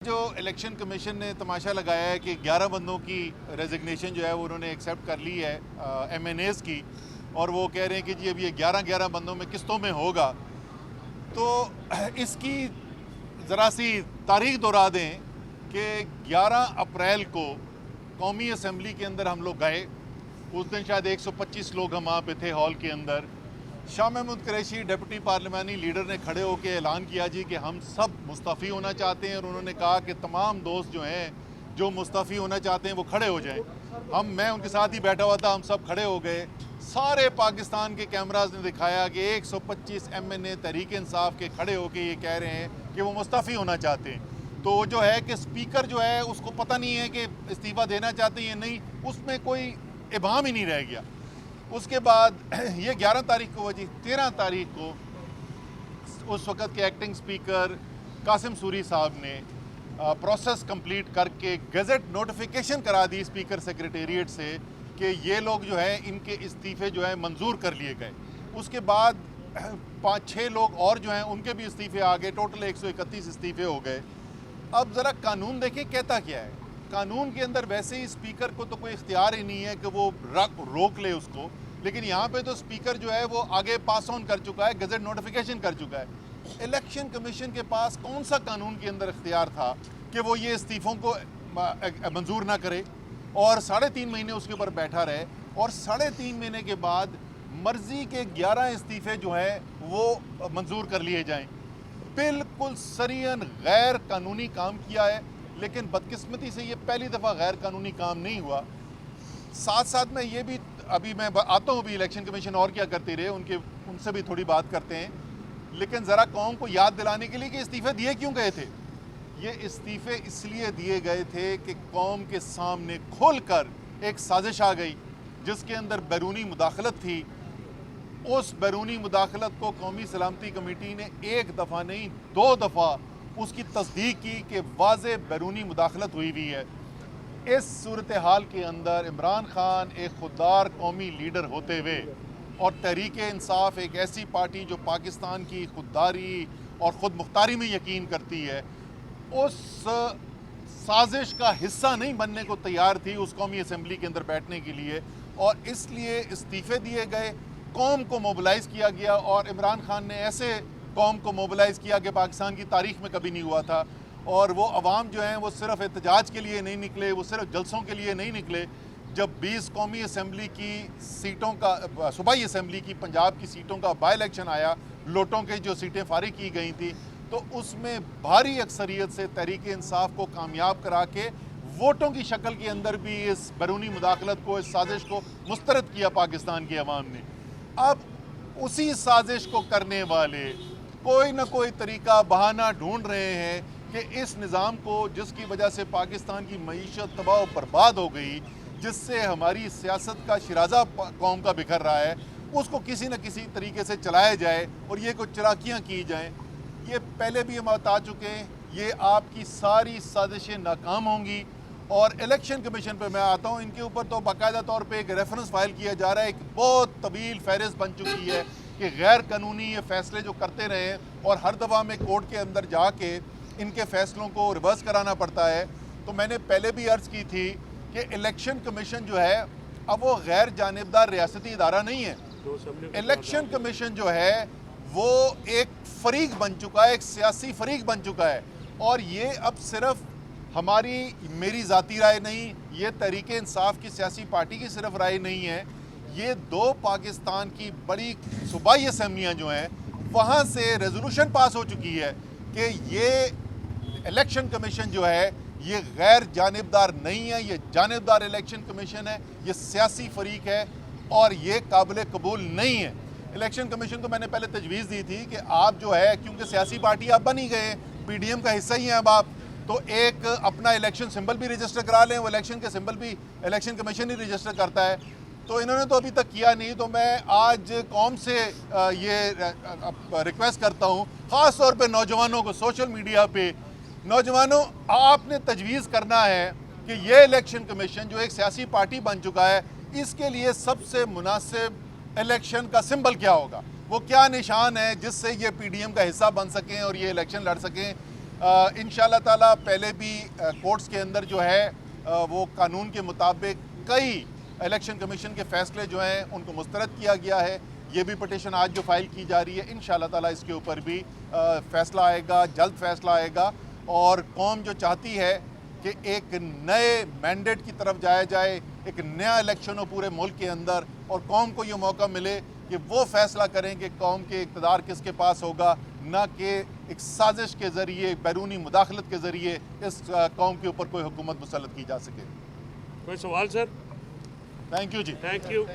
जो election commission ने तमाशा लगाया है कि 11 बंदों की रेजिग्नेशन जो है वो उन्होंने एक्सेप्ट कर ली है MNAs की, और वो कह रहे हैं कि जी अब ये 11 बंदों में किस्तों में होगा। तो इसकी ज़रा सी तारीख दोहरा दें कि 11 अप्रैल को कौमी असम्बली के अंदर हम लोग गए। उस दिन शायद 125 लोग हम वहाँ पे थे हॉल के अंदर। शाह महमूद कुरैशी डिप्टी पार्लिमानी लीडर ने खड़े होकर ऐलान किया जी कि हम सब मुस्तफ़ी होना चाहते हैं, और उन्होंने कहा कि तमाम दोस्त जो हैं जो मुस्तफ़ी होना चाहते हैं वो खड़े हो जाएं। मैं उनके साथ ही बैठा हुआ था, हम सब खड़े हो गए। सारे पाकिस्तान के कैमराज ने दिखाया कि 125 MNA तहरीक इंसाफ के खड़े होकर ये कह रहे हैं कि वो मुस्तफ़ी होना चाहते हैं। तो जो है कि स्पीकर जो है उसको पता नहीं है कि इस्तीफ़ा देना चाहते हैं या नहीं, उसमें कोई इबाम ही नहीं रह गया। उसके बाद ये 11 तारीख को वजी 13 तारीख को उस वक़्त के एक्टिंग स्पीकर कासिम सूरी साहब ने प्रोसेस कंप्लीट करके गज़ट नोटिफिकेशन करा दी स्पीकर सेक्रेटेरिएट से कि ये लोग जो है इनके इस्तीफ़े जो है मंजूर कर लिए गए। उसके बाद 5-6 लोग और जो हैं उनके भी इस्तीफ़े आ गए, टोटल 131 इस्तीफ़े हो गए। अब ज़रा कानून देखें कहता क्या है। कानून के अंदर वैसे ही स्पीकर को तो कोई इख्तियार ही नहीं है कि वो रोक ले उसको, लेकिन यहाँ पे तो स्पीकर जो है वो आगे पास ऑन कर चुका है, गज़ट नोटिफिकेशन कर चुका है। इलेक्शन कमीशन के पास कौन सा कानून के अंदर इख्तियार था कि वो ये इस्तीफ़ों को मंजूर ना करे और 3.5 महीने उसके ऊपर बैठा रहे, और 3.5 महीने के बाद मर्जी के 11 इस्तीफ़े जो हैं वो मंजूर कर लिए जाएँ। बिल्कुल सरियन गैर कानूनी काम किया है, लेकिन बदकिस्मती से ये पहली दफ़ा गैर कानूनी काम नहीं हुआ। साथ साथ में ये भी अभी मैं आता हूँ, भी इलेक्शन कमीशन और क्या करते रहे उनसे भी थोड़ी बात करते हैं, लेकिन ज़रा कौम को याद दिलाने के लिए कि इस्तीफ़े दिए क्यों गए थे। ये इस्तीफ़े इसलिए दिए गए थे कि कौम के सामने खुल कर एक साजिश आ गई जिसके अंदर बैरूनी मुदाखलत थी। उस बैरूनी मुदाखलत को कौमी सलामती कमेटी ने एक दफ़ा नहीं 2 दफ़ा उसकी तस्दीक की कि वाज़े बैरूनी मुदाखलत हुई है। इस सूरत हाल के अंदर इमरान खान एक खुददार कौमी लीडर होते हुए और तहरीक इंसाफ एक ऐसी पार्टी जो पाकिस्तान की खुददारी और ख़ुद मुख्तारी में यकीन करती है, उस साजिश का हिस्सा नहीं बनने को तैयार थी उस कौमी असम्बली के अंदर बैठने के लिए, और इसलिए इस्तीफ़े दिए गए, कौम को मोबिलाइज़ किया गया। और इमरान खान ने ऐसे कौम को मोबिलाइज़ किया कि पाकिस्तान की तारीख़ में कभी नहीं हुआ था। और वो अवाम जो हैं वो सिर्फ एहतजाज के लिए नहीं निकले, वो सिर्फ जलसों के लिए नहीं निकले। जब 20 कौमी असम्बली की सीटों का, सूबाई असम्बली की पंजाब की सीटों का बाई इलेक्शन आया, लोटों के जो सीटें फारिग की गई थी, तो उसमें भारी अक्सरियत से तहरीक इंसाफ को कामयाब करा के वोटों की शक्ल के अंदर भी इस बैरूनी मुदाखलत को, इस साजिश को मुस्तरद किया पाकिस्तान की अवाम ने। अब उसी साजिश को करने वाले कोई ना कोई तरीका बहाना ढूंढ रहे हैं कि इस निज़ाम को, जिसकी वजह से पाकिस्तान की मईशत तबाह बर्बाद हो गई, जिससे हमारी सियासत का शिराजा कौम का बिखर रहा है, उसको किसी न किसी तरीके से चलाया जाए और ये कुछ चलाकियाँ की जाएँ। ये पहले भी हम बता चुके हैं, ये आपकी सारी साजिशें नाकाम होंगी। और इलेक्शन कमीशन पे मैं आता हूँ, इनके ऊपर तो बाकायदा तौर पे एक रेफरेंस फाइल किया जा रहा है, एक बहुत तवील फहरिस्त बन चुकी है कि गैर कानूनी ये फ़ैसले जो करते रहे, और हर दफ़ा में कोर्ट के अंदर जाके इनके फ़ैसलों को रिवर्स कराना पड़ता है। तो मैंने पहले भी अर्ज़ की थी कि इलेक्शन कमीशन जो है अब वो गैर जानिबदार रियासती इदारा नहीं है। इलेक्शन कमीशन जो है वो एक फ़रीक बन चुका है, एक सियासी फ़रीक बन चुका है, और ये अब सिर्फ मेरी ज़ाती राय नहीं, ये तहरीक इंसाफ की सियासी पार्टी की सिर्फ राय नहीं है, ये 2 पाकिस्तान की बड़ी सूबाई असम्बलियाँ जो हैं वहाँ से रेजोल्यूशन पास हो चुकी है कि ये इलेक्शन कमीशन जो है ये गैर जानिबदार नहीं है, ये जानिबदार इलेक्शन कमीशन है, ये सियासी फ़रीक है और ये काबिल कबूल नहीं है। इलेक्शन कमीशन को मैंने पहले तजवीज़ दी थी कि आप जो है, क्योंकि सियासी पार्टी आप बन ही गए, PDM का हिस्सा ही हैं अब आप, तो एक अपना इलेक्शन सिंबल भी रजिस्टर करा लें। वो इलेक्शन के सिंबल भी इलेक्शन कमीशन ही रजिस्टर करता है, तो इन्होंने तो अभी तक किया नहीं। तो मैं आज कौम से ये रिक्वेस्ट करता हूँ, ख़ास तौर पे नौजवानों को, सोशल मीडिया पे, नौजवानों आपने तजवीज़ करना है कि ये इलेक्शन कमीशन जो एक सियासी पार्टी बन चुका है, इसके लिए सबसे मुनासिब इलेक्शन का सिंबल क्या होगा, वो क्या निशान है जिससे ये PDM का हिस्सा बन सकें और ये इलेक्शन लड़ सकें। इंशाल्लाह ताला पहले भी कोर्ट्स के अंदर जो है वो कानून के मुताबिक कई इलेक्शन कमीशन के फैसले जो हैं उनको मुस्तरद किया गया है। ये भी पटिशन आज जो फाइल की जा रही है, इंशाल्लाह ताला इसके ऊपर भी फैसला आएगा, जल्द फैसला आएगा। और कौम जो चाहती है कि एक नए मैंडेट की तरफ जाया जाए, एक नया इलेक्शन हो पूरे मुल्क के अंदर, और कौम को ये मौका मिले कि वो फैसला करें कि कौम के इक़्तिदार किसके पास होगा, ना कि एक साजिश के ज़रिए, बैरूनी मुदाखलत के ज़रिए इस कौम के ऊपर कोई हुकूमत मुसल्लत की जा सके। कोई सवाल सर? थैंक यू जी। Thank you.